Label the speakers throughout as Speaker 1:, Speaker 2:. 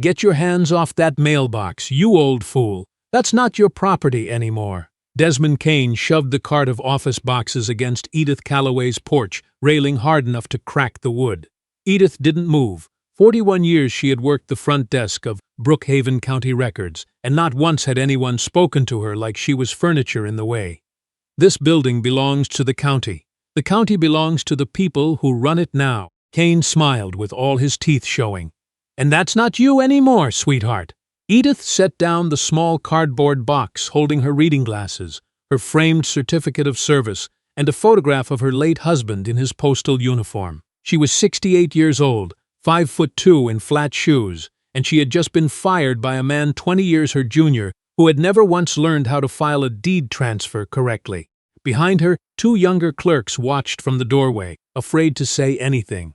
Speaker 1: Get your hands off that mailbox, you old fool. That's not your property anymore." Desmond Kane shoved the cart of office boxes against Edith Calloway's porch, railing hard enough to crack the wood. Edith didn't move. 41 years she had worked the front desk of Brookhaven County Records, and not once had anyone spoken to her like she was furniture in the way. "This building belongs to the county. The county belongs to the people who run it now." Kane smiled with all his teeth showing. "And that's not you anymore, sweetheart." Edith set down the small cardboard box holding her reading glasses, her framed certificate of service, and a photograph of her late husband in his postal uniform. She was 68 years old, 5'2" in flat shoes, and she had just been fired by a man 20 years her junior who had never once learned how to file a deed transfer correctly. Behind her, 2 younger clerks watched from the doorway, afraid to say anything.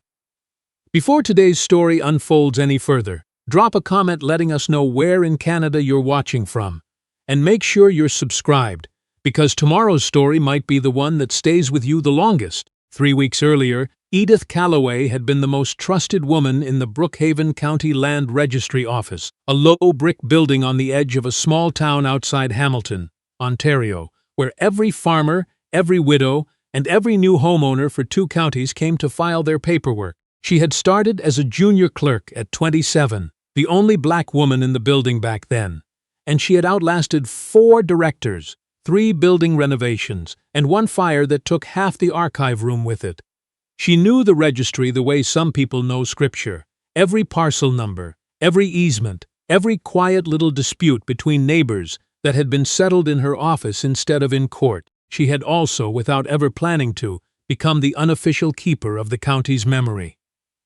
Speaker 1: Before today's story unfolds any further, drop a comment letting us know where in Canada you're watching from. And make sure you're subscribed, because tomorrow's story might be the one that stays with you the longest. 3 weeks earlier, Edith Calloway had been the most trusted woman in the Brookhaven County Land Registry office, a low brick building on the edge of a small town outside Hamilton, Ontario, where every farmer, every widow, and every new homeowner for 2 counties came to file their paperwork. She had started as a junior clerk at 27, the only black woman in the building back then, and she had outlasted 4 directors, 3 building renovations, and 1 fire that took half the archive room with it. She knew the registry the way some people know scripture. Every parcel number, every easement, every quiet little dispute between neighbors that had been settled in her office instead of in court. She had also, without ever planning to, become the unofficial keeper of the county's memory.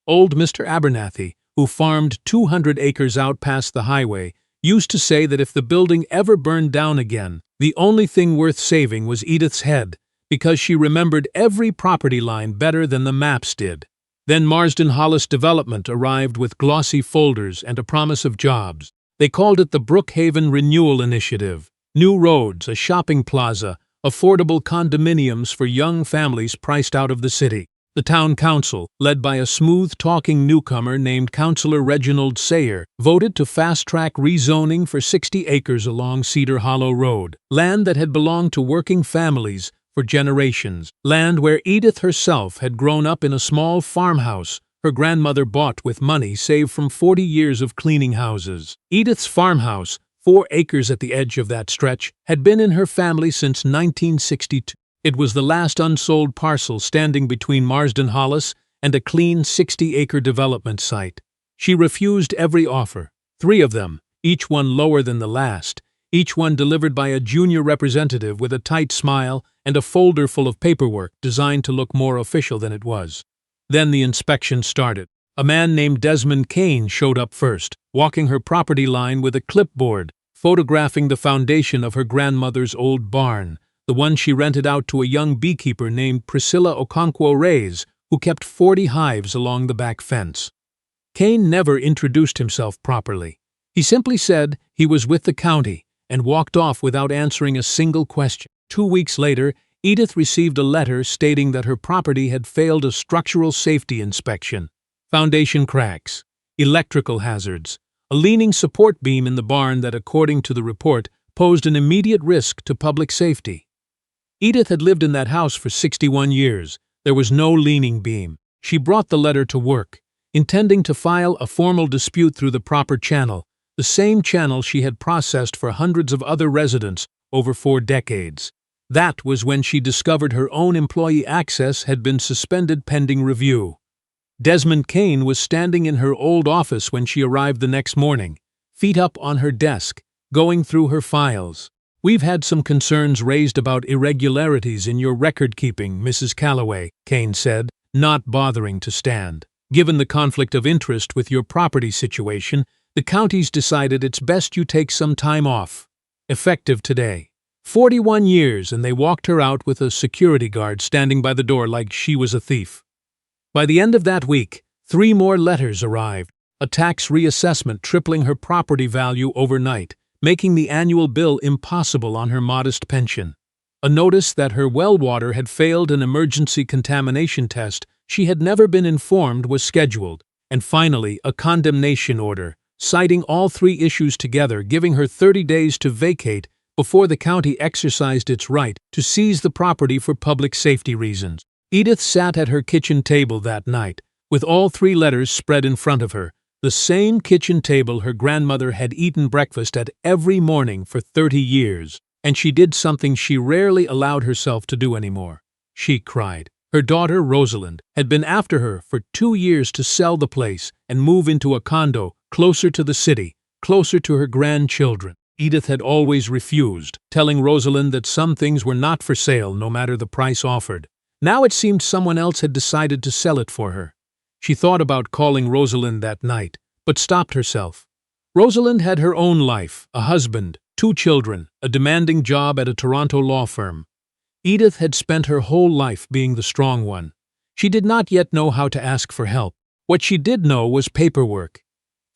Speaker 1: Old Mr. Abernathy, who farmed 200 acres out past the highway, used to say that if the building ever burned down again, the only thing worth saving was Edith's head, because she remembered every property line better than the maps did. Then Marsden Hollis Development arrived with glossy folders and a promise of jobs. They called it the Brookhaven Renewal Initiative. New roads, a shopping plaza, affordable condominiums for young families priced out of the city. The town council, led by a smooth-talking newcomer named Councillor Reginald Sayer, voted to fast-track rezoning for 60 acres along Cedar Hollow Road, land that had belonged to working families for generations, land where Edith herself had grown up in a small farmhouse her grandmother bought with money saved from 40 years of cleaning houses. Edith's farmhouse, 4 acres at the edge of that stretch, had been in her family since 1962. It was the last unsold parcel standing between Marsden Hollis and a clean 60-acre development site. She refused every offer, 3 of them, each one lower than the last, each one delivered by a junior representative with a tight smile and a folder full of paperwork designed to look more official than it was. Then the inspection started. A man named Desmond Kane showed up first, walking her property line with a clipboard, photographing the foundation of her grandmother's old barn, the one she rented out to a young beekeeper named Priscilla Okonkwo-Reyes, who kept 40 hives along the back fence. Kane never introduced himself properly. He simply said he was with the county and walked off without answering a single question. 2 weeks later, Edith received a letter stating that her property had failed a structural safety inspection. Foundation cracks, electrical hazards, a leaning support beam in the barn that, according to the report, posed an immediate risk to public safety. Edith had lived in that house for 61 years. There was no leaning beam. She brought the letter to work, intending to file a formal dispute through the proper channel, the same channel she had processed for hundreds of other residents over 4 decades. That was when she discovered her own employee access had been suspended pending review. Desmond Kane was standing in her old office when she arrived the next morning, feet up on her desk, going through her files. "We've had some concerns raised about irregularities in your record-keeping, Mrs. Calloway," Kane said, not bothering to stand. "Given the conflict of interest with your property situation, the county's decided it's best you take some time off. Effective today." 41 years, and they walked her out with a security guard standing by the door like she was a thief. By the end of that week, 3 more letters arrived, a tax reassessment tripling her property value overnight, making the annual bill impossible on her modest pension, a notice that her well water had failed an emergency contamination test she had never been informed was scheduled, and finally a condemnation order, citing all three issues together, giving her 30 days to vacate before the county exercised its right to seize the property for public safety reasons. Edith sat at her kitchen table that night, with all three letters spread in front of her, the same kitchen table her grandmother had eaten breakfast at every morning for 30 years. And she did something she rarely allowed herself to do anymore. She cried. Her daughter, Rosalind, had been after her for 2 years to sell the place and move into a condo closer to the city, closer to her grandchildren. Edith had always refused, telling Rosalind that some things were not for sale no matter the price offered. Now it seemed someone else had decided to sell it for her. She thought about calling Rosalind that night, but stopped herself. Rosalind had her own life, a husband, 2 children, a demanding job at a Toronto law firm. Edith had spent her whole life being the strong one. She did not yet know how to ask for help. What she did know was paperwork.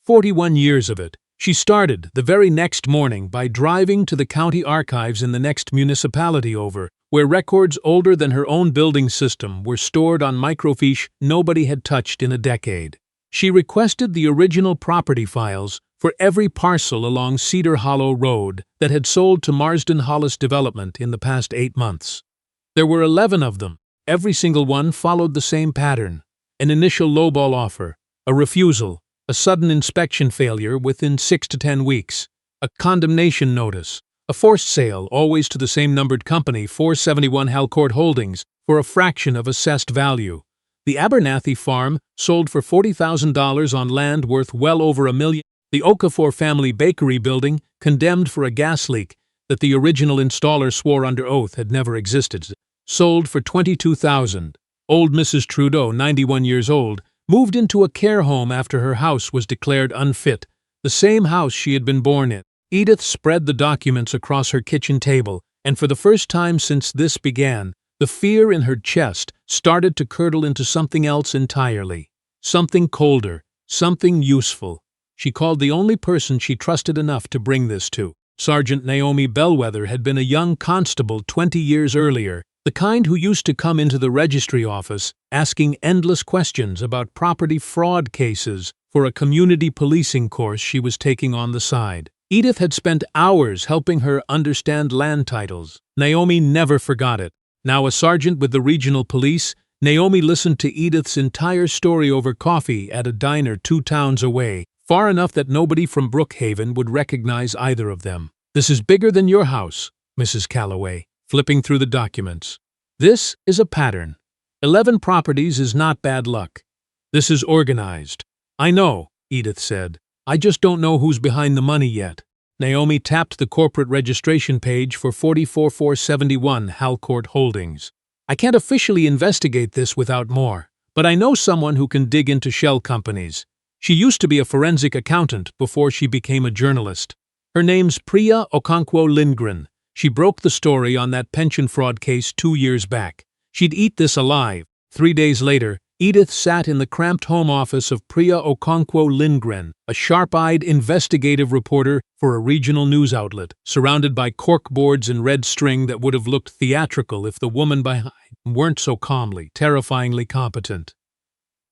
Speaker 1: 41 years of it. She started the very next morning by driving to the county archives in the next municipality over, where records older than her own building system were stored on microfiche nobody had touched in a decade. She requested the original property files for every parcel along Cedar Hollow Road that had sold to Marsden Hollis Development in the past 8 months. There were 11 of them. Every single one followed the same pattern: an initial lowball offer, a refusal, a sudden inspection failure within 6 to 10 weeks, a condemnation notice, a forced sale, always to the same numbered company, 471 Halcourt Holdings, for a fraction of assessed value. The Abernathy farm sold for $40,000 on land worth well over $1 million. The Okafor family bakery building, condemned for a gas leak that the original installer swore under oath had never existed, sold for $22,000. Old Mrs. Trudeau, 91 years old, moved into a care home after her house was declared unfit, the same house she had been born in. Edith spread the documents across her kitchen table, and for the first time since this began, the fear in her chest started to curdle into something else entirely. Something colder, something useful. She called the only person she trusted enough to bring this to. Sergeant Naomi Bellwether had been a young constable 20 years earlier, the kind who used to come into the registry office asking endless questions about property fraud cases for a community policing course she was taking on the side. Edith had spent hours helping her understand land titles. Naomi never forgot it. Now a sergeant with the regional police, Naomi listened to Edith's entire story over coffee at a diner 2 towns away, far enough that nobody from Brookhaven would recognize either of them. "This is bigger than your house, Mrs. Calloway," flipping through the documents. "This is a pattern. 11 properties is not bad luck. This is organized." "I know," Edith said. "I just don't know who's behind the money yet." Naomi tapped the corporate registration page for 44471 Halcourt Holdings. "I can't officially investigate this without more, but I know someone who can dig into shell companies. She used to be a forensic accountant before she became a journalist. Her name's Priya Okonkwo Lindgren. She broke the story on that pension fraud case 2 years back. She'd eat this alive." 3 days later, Edith sat in the cramped home office of Priya Okonkwo Lindgren, a sharp-eyed investigative reporter for a regional news outlet, surrounded by corkboards and red string that would have looked theatrical if the woman behind weren't so calmly, terrifyingly competent.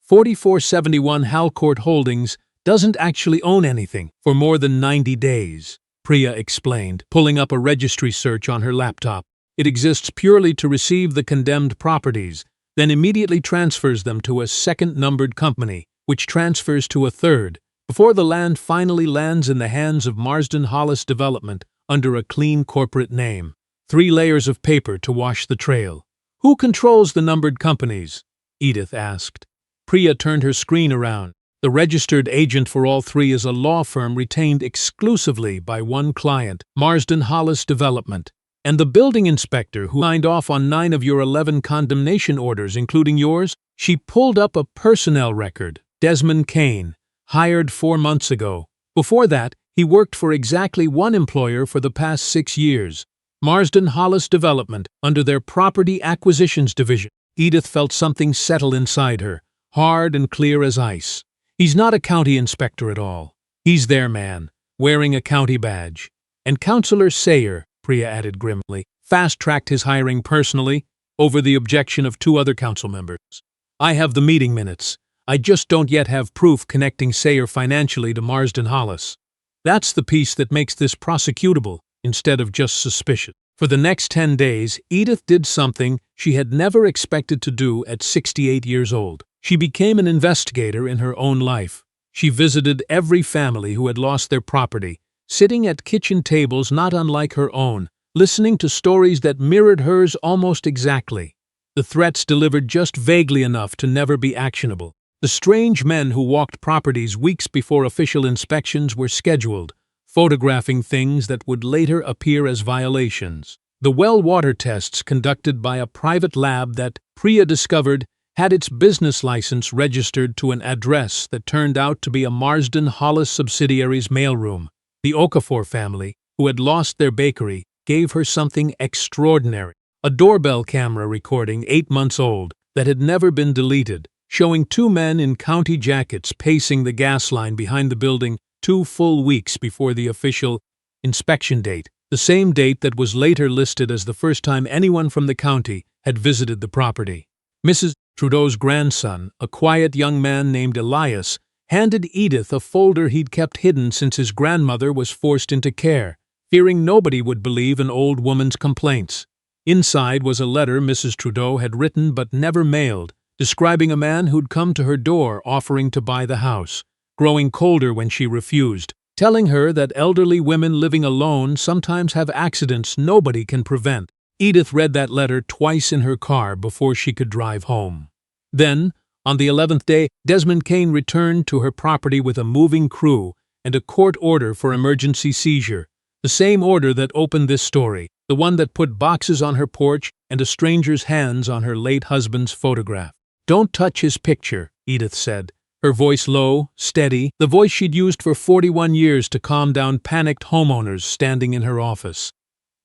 Speaker 1: 4471 Halcourt Holdings doesn't actually own anything for more than 90 days, Priya explained, pulling up a registry search on her laptop. It exists purely to receive the condemned properties, then immediately transfers them to a second numbered company, which transfers to a third, before the land finally lands in the hands of Marsden Hollis Development under a clean corporate name. 3 layers of paper to wash the trail. "Who controls the numbered companies?" Edith asked. Priya turned her screen around. "The registered agent for all 3 is a law firm retained exclusively by one client, Marsden Hollis Development, and the building inspector who signed off on 9 of your 11 condemnation orders, including yours." She pulled up a personnel record. "Desmond Kane, hired 4 months ago. Before that, he worked for exactly one employer for the past 6 years, Marsden Hollis Development, under their Property Acquisitions Division." Edith felt something settle inside her, hard and clear as ice. "He's not a county inspector at all. He's their man, wearing a county badge. And Councillor Sayer," Priya added grimly, "fast-tracked his hiring personally, over the objection of 2 other council members. I have the meeting minutes. I just don't yet have proof connecting Sayer financially to Marsden Hollis. That's the piece that makes this prosecutable instead of just suspicious. For the next 10 days, Edith did something she had never expected to do at 68 years old. She became an investigator in her own life. She visited every family who had lost their property, sitting at kitchen tables not unlike her own, listening to stories that mirrored hers almost exactly. The threats delivered just vaguely enough to never be actionable. The strange men who walked properties weeks before official inspections were scheduled, photographing things that would later appear as violations. The well water tests conducted by a private lab that Priya discovered had its business license registered to an address that turned out to be a Marsden Hollis subsidiary's mailroom. The Okafor family, who had lost their bakery, gave her something extraordinary. A doorbell camera recording 8 months old that had never been deleted, showing 2 men in county jackets pacing the gas line behind the building 2 full weeks before the official inspection date, the same date that was later listed as the first time anyone from the county had visited the property. Mrs. Trudeau's grandson, a quiet young man named Elias, handed Edith a folder he'd kept hidden since his grandmother was forced into care, fearing nobody would believe an old woman's complaints. Inside was a letter Mrs. Trudeau had written but never mailed, describing a man who'd come to her door offering to buy the house, growing colder when she refused, telling her that elderly women living alone sometimes have accidents nobody can prevent. Edith read that letter twice in her car before she could drive home. Then, on the 11th day, Desmond Kane returned to her property with a moving crew and a court order for emergency seizure, the same order that opened this story, the one that put boxes on her porch and a stranger's hands on her late husband's photograph. "Don't touch his picture," Edith said, her voice low, steady, the voice she'd used for 41 years to calm down panicked homeowners standing in her office.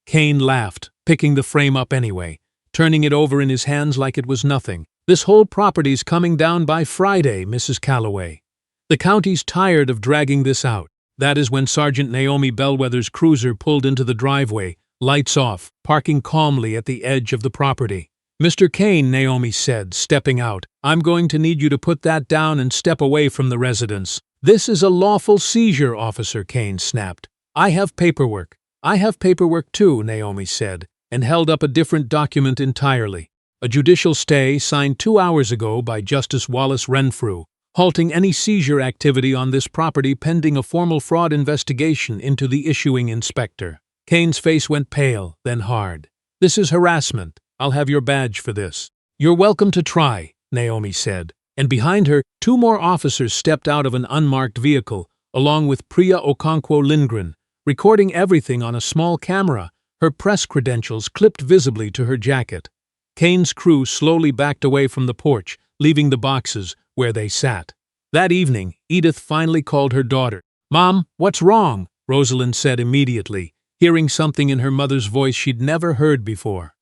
Speaker 1: Kane laughed, picking the frame up anyway, turning it over in his hands like it was nothing. "This whole property's coming down by Friday, Mrs. Calloway. The county's tired of dragging this out." That is when Sergeant Naomi Bellwether's cruiser pulled into the driveway, lights off, parking calmly at the edge of the property. "Mr. Kane," Naomi said, stepping out, "I'm going to need you to put that down and step away from the residence." "This is a lawful seizure, Officer," Kane snapped. "I have paperwork." "I have paperwork too," Naomi said, and held up a different document entirely. A judicial stay signed 2 hours ago by Justice Wallace Renfrew, halting any seizure activity on this property pending a formal fraud investigation into the issuing inspector. Kane's face went pale, then hard. "This is harassment. I'll have your badge for this." "You're welcome to try," Naomi said, and behind her, 2 more officers stepped out of an unmarked vehicle, along with Priya Okonkwo Lindgren, recording everything on a small camera, her press credentials clipped visibly to her jacket. Kane's crew slowly backed away from the porch, leaving the boxes where they sat. That evening, Edith finally called her daughter. "Mom, what's wrong?" Rosalind said immediately, hearing something in her mother's voice she'd never heard before.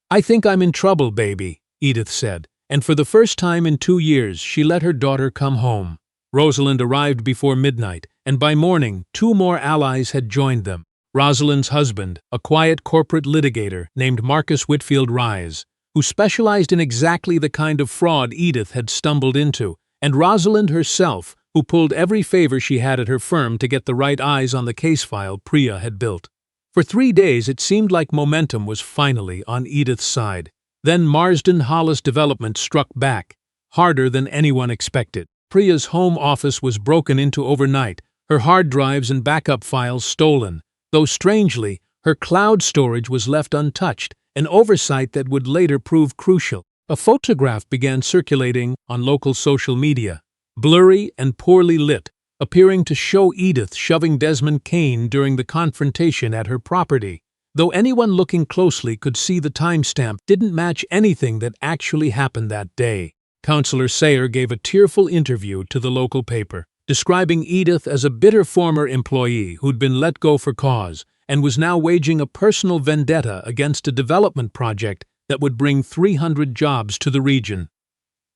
Speaker 1: "I think I'm in trouble, baby," Edith said, and for the first time in 2 years she let her daughter come home. Rosalind arrived before midnight, and by morning 2 more allies had joined them. Rosalind's husband, a quiet corporate litigator named Marcus Whitfield Rise, who specialized in exactly the kind of fraud Edith had stumbled into, and Rosalind herself, who pulled every favor she had at her firm to get the right eyes on the case file Priya had built. For 3 days it seemed like momentum was finally on Edith's side. Then Marsden Hollis development struck back, harder than anyone expected. Priya's home office was broken into overnight, her hard drives and backup files stolen, though strangely, her cloud storage was left untouched, an oversight that would later prove crucial. A photograph began circulating on local social media, blurry and poorly lit, appearing to show Edith shoving Desmond Kane during the confrontation at her property. Though anyone looking closely could see the timestamp didn't match anything that actually happened that day. Councillor Sayer gave a tearful interview to the local paper, describing Edith as a bitter former employee who'd been let go for cause and was now waging a personal vendetta against a development project that would bring 300 jobs to the region.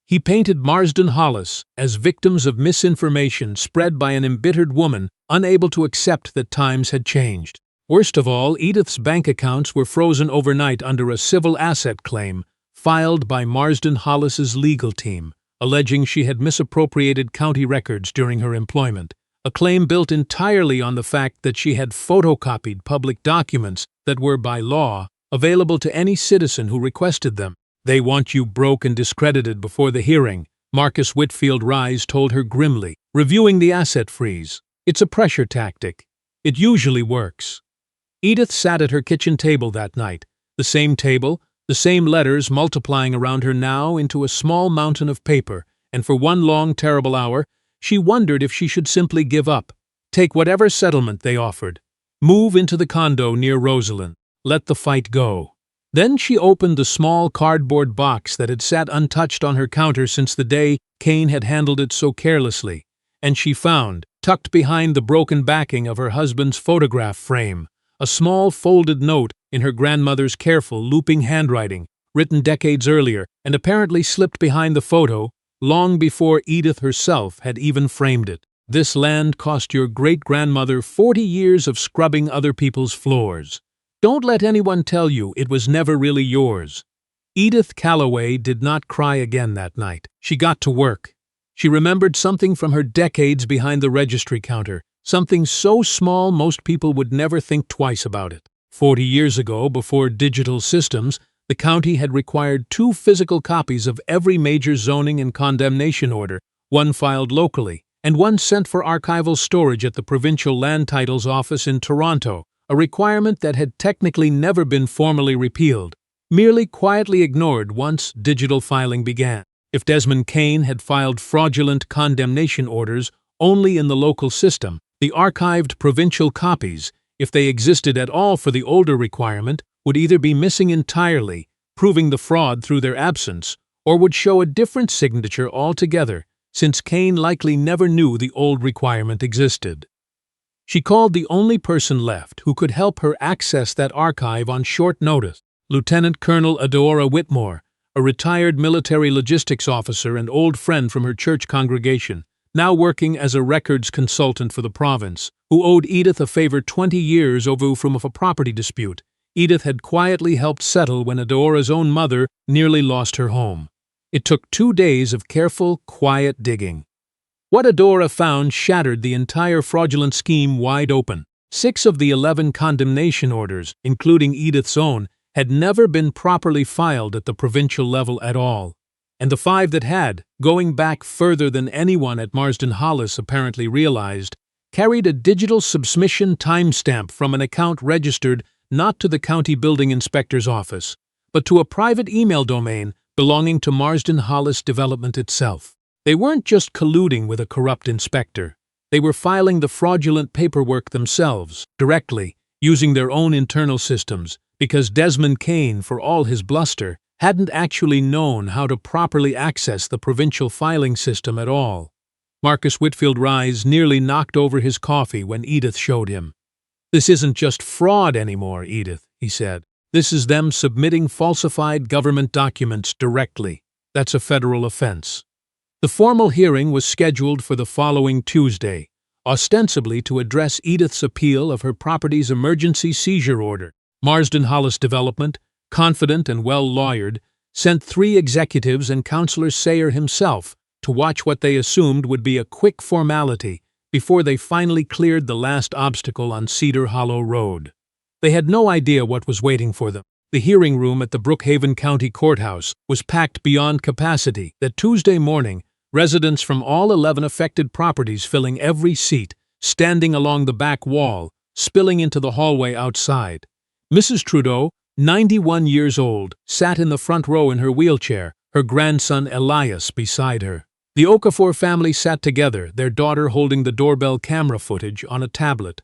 Speaker 1: He painted Marsden Hollis as victims of misinformation spread by an embittered woman unable to accept that times had changed. Worst of all, Edith's bank accounts were frozen overnight under a civil asset claim filed by Marsden Hollis's legal team, alleging she had misappropriated county records during her employment, a claim built entirely on the fact that she had photocopied public documents that were, by law, available to any citizen who requested them. "They want you broke and discredited before the hearing," Marcus Whitfield Rise told her grimly, reviewing the asset freeze. "It's a pressure tactic. It usually works." Edith sat at her kitchen table that night, the same table, the same letters multiplying around her now into a small mountain of paper, and for one long, terrible hour, she wondered if she should simply give up, take whatever settlement they offered, move into the condo near Rosalind, let the fight go. Then she opened the small cardboard box that had sat untouched on her counter since the day Kane had handled it so carelessly, and she found, tucked behind the broken backing of her husband's photograph frame, a small folded note in her grandmother's careful, looping handwriting, written decades earlier and apparently slipped behind the photo long before Edith herself had even framed it. "This land cost your great-grandmother 40 years of scrubbing other people's floors. Don't let anyone tell you it was never really yours." Edith Calloway did not cry again that night. She got to work. She remembered something from her decades behind the registry counter, something so small most people would never think twice about it. 40 years ago, before digital systems, the county had required 2 physical copies of every major zoning and condemnation order, one filed locally, and one sent for archival storage at the Provincial Land Titles Office in Toronto, a requirement that had technically never been formally repealed, merely quietly ignored once digital filing began. If Desmond Kane had filed fraudulent condemnation orders only in the local system, the archived provincial copies, if they existed at all for the older requirement, would either be missing entirely, proving the fraud through their absence, or would show a different signature altogether, since Kane likely never knew the old requirement existed. She called the only person left who could help her access that archive on short notice, Lieutenant Colonel Adora Whitmore, a retired military logistics officer and old friend from her church congregation, now working as a records consultant for the province, who owed Edith a favor 20 years over from a property dispute Edith had quietly helped settle when Adora's own mother nearly lost her home. It took 2 days of careful, quiet digging. What Adora found shattered the entire fraudulent scheme wide open. 6 of the 11 condemnation orders, including Edith's own, had never been properly filed at the provincial level at all. And the 5 that had, going back further than anyone at Marsden Hollis apparently realized, carried a digital submission timestamp from an account registered not to the county building inspector's office, but to a private email domain belonging to Marsden Hollis Development itself. They weren't just colluding with a corrupt inspector. They were filing the fraudulent paperwork themselves, directly, using their own internal systems, because Desmond Kane, for all his bluster, hadn't actually known how to properly access the provincial filing system at all. Marcus Whitfield Rise nearly knocked over his coffee when Edith showed him. "This isn't just fraud anymore, Edith," he said. "This is them submitting falsified government documents directly. That's a federal offense." The formal hearing was scheduled for the following Tuesday, ostensibly to address Edith's appeal of her property's emergency seizure order. Marsden Hollis Development, confident and well-lawyered, sent 3 executives and Councillor Sayer himself to watch what they assumed would be a quick formality before they finally cleared the last obstacle on Cedar Hollow Road. They had no idea what was waiting for them. The hearing room at the Brookhaven County Courthouse was packed beyond capacity. That Tuesday morning, residents from all 11 affected properties filling every seat, standing along the back wall, spilling into the hallway outside. Mrs. Trudeau, 91 years old, sat in the front row in her wheelchair, her grandson Elias beside her. The Okafor family sat together, their daughter holding the doorbell camera footage on a tablet.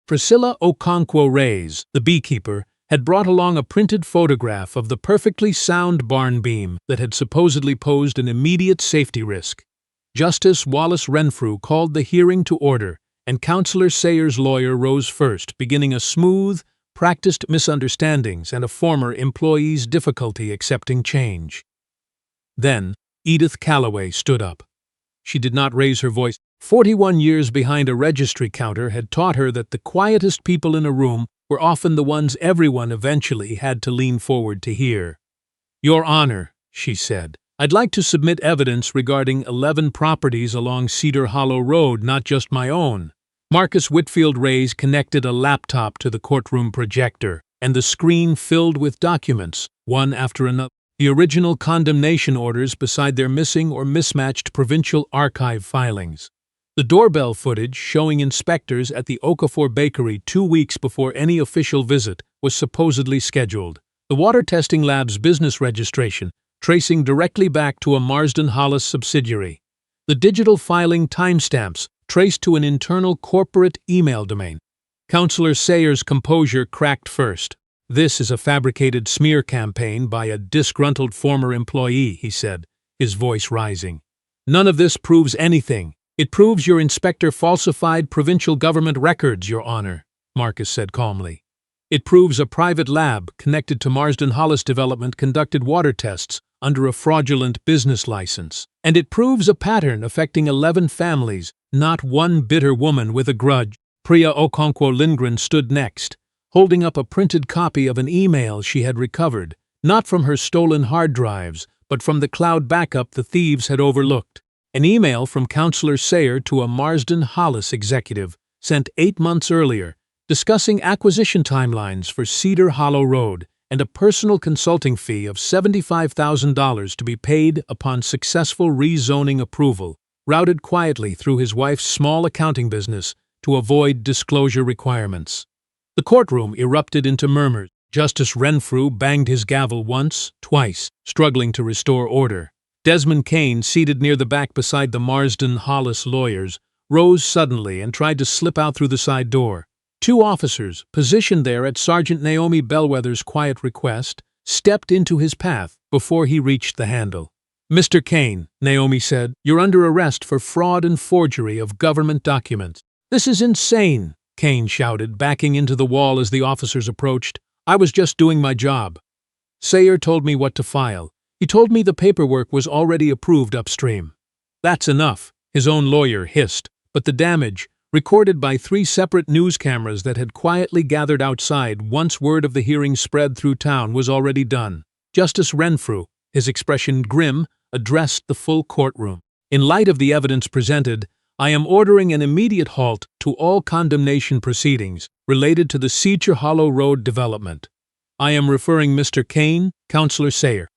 Speaker 1: Priscilla Okonkwo Reyes, the beekeeper, had brought along a printed photograph of the perfectly sound barn beam that had supposedly posed an immediate safety risk. Justice Wallace Renfrew called the hearing to order, and Councillor Sayer's lawyer rose first, beginning a smooth, practiced misunderstandings and a former employee's difficulty accepting change. Then, Edith Calloway stood up. She did not raise her voice. 41 years behind a registry counter had taught her that the quietest people in a room were often the ones everyone eventually had to lean forward to hear. "Your Honor," she said, I'd like to submit evidence regarding 11 properties along Cedar Hollow Road, not just my own. Marcus Whitfield Reyes connected a laptop to the courtroom projector, and the screen filled with documents, one after another. The original condemnation orders beside their missing or mismatched provincial archive filings. The doorbell footage showing inspectors at the Okafor Bakery 2 weeks before any official visit was supposedly scheduled. The water testing lab's business registration, tracing directly back to a Marsden Hollis subsidiary. The digital filing timestamps traced to an internal corporate email domain. Councillor Sayer's composure cracked first. "This is a fabricated smear campaign by a disgruntled former employee," he said, his voice rising. "None of this proves anything. It proves your inspector falsified provincial government records, Your Honor," Marcus said calmly. "It proves a private lab connected to Marsden Hollis Development conducted water tests under a fraudulent business license. And it proves a pattern affecting 11 families, not one bitter woman with a grudge." Priya Okonkwo Lindgren stood next, holding up a printed copy of an email she had recovered, not from her stolen hard drives, but from the cloud backup the thieves had overlooked. An email from Councillor Sayer to a Marsden Hollis executive, sent 8 months earlier, discussing acquisition timelines for Cedar Hollow Road and a personal consulting fee of $75,000 to be paid upon successful rezoning approval, routed quietly through his wife's small accounting business to avoid disclosure requirements. The courtroom erupted into murmurs. Justice Renfrew banged his gavel once, twice, struggling to restore order. Desmond Kane, seated near the back beside the Marsden Hollis lawyers, rose suddenly and tried to slip out through the side door. 2 officers, positioned there at Sergeant Naomi Bellwether's quiet request, stepped into his path before he reached the handle. "Mr. Kane," Naomi said, "you're under arrest for fraud and forgery of government documents." "This is insane," Kane shouted, backing into the wall as the officers approached. "I was just doing my job. Sayer told me what to file. He told me the paperwork was already approved upstream." "That's enough," his own lawyer hissed, but the damage, recorded by 3 separate news cameras that had quietly gathered outside once word of the hearing spread through town, was already done. Justice Renfrew, his expression grim, addressed the full courtroom. "In light of the evidence presented, I am ordering an immediate halt to all condemnation proceedings related to the Cedar Hollow Road development. I am referring Mr. Kane, Councillor Sayer,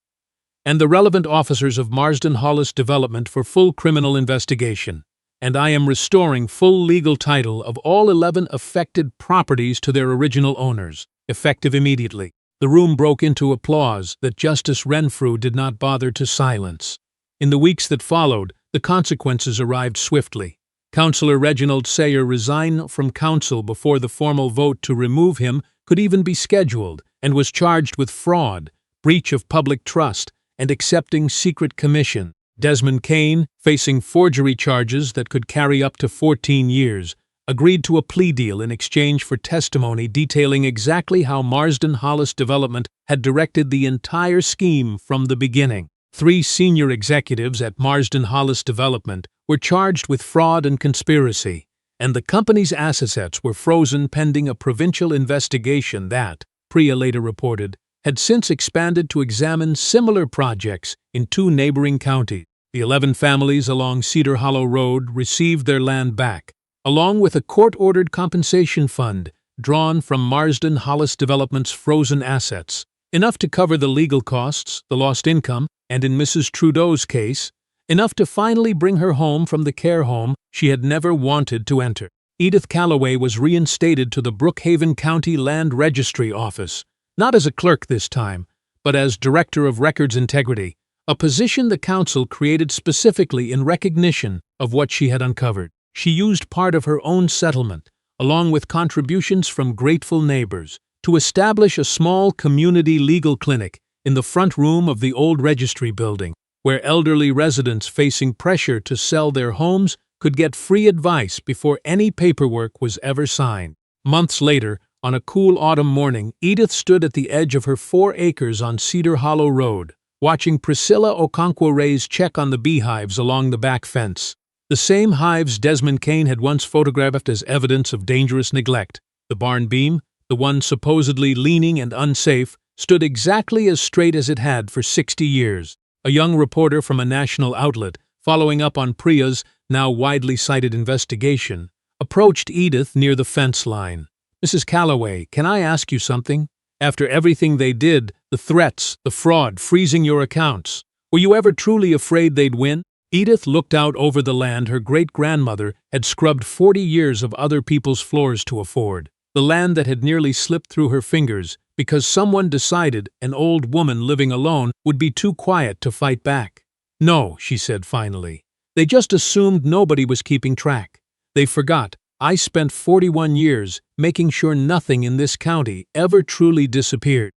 Speaker 1: and the relevant officers of Marsden Hollis Development for full criminal investigation, and I am restoring full legal title of all 11 affected properties to their original owners, effective immediately." The room broke into applause that Justice Renfrew did not bother to silence. In the weeks that followed, the consequences arrived swiftly. Councillor Reginald Sayer resigned from council before the formal vote to remove him could even be scheduled, and was charged with fraud, breach of public trust, and accepting secret commission. Desmond Kane, facing forgery charges that could carry up to 14 years, agreed to a plea deal in exchange for testimony detailing exactly how Marsden Hollis Development had directed the entire scheme from the beginning. 3 senior executives at Marsden Hollis Development were charged with fraud and conspiracy, and the company's assets were frozen pending a provincial investigation that, Priya later reported, had since expanded to examine similar projects in 2 neighboring counties. The 11 families along Cedar Hollow Road received their land back, along with a court-ordered compensation fund drawn from Marsden Hollis Development's frozen assets, enough to cover the legal costs, the lost income, and in Mrs. Trudeau's case, enough to finally bring her home from the care home she had never wanted to enter. Edith Calloway was reinstated to the Brookhaven County Land Registry office, not as a clerk this time, but as Director of Records Integrity, a position the council created specifically in recognition of what she had uncovered. She used part of her own settlement, along with contributions from grateful neighbors, to establish a small community legal clinic in the front room of the old registry building, where elderly residents facing pressure to sell their homes could get free advice before any paperwork was ever signed. Months later, on a cool autumn morning, Edith stood at the edge of her 4 acres on Cedar Hollow Road, watching Priscilla Okonkwo Reyes check on the beehives along the back fence. The same hives Desmond Kane had once photographed as evidence of dangerous neglect. The barn beam, the one supposedly leaning and unsafe, stood exactly as straight as it had for 60 years. A young reporter from a national outlet, following up on Priya's now widely cited investigation, approached Edith near the fence line. "Mrs. Calloway, can I ask you something? After everything they did, the threats, the fraud, freezing your accounts, were you ever truly afraid they'd win?" Edith looked out over the land her great-grandmother had scrubbed 40 years of other people's floors to afford, the land that had nearly slipped through her fingers because someone decided an old woman living alone would be too quiet to fight back. "No," she said finally. "They just assumed nobody was keeping track. They forgot I spent 41 years making sure nothing in this county ever truly disappeared."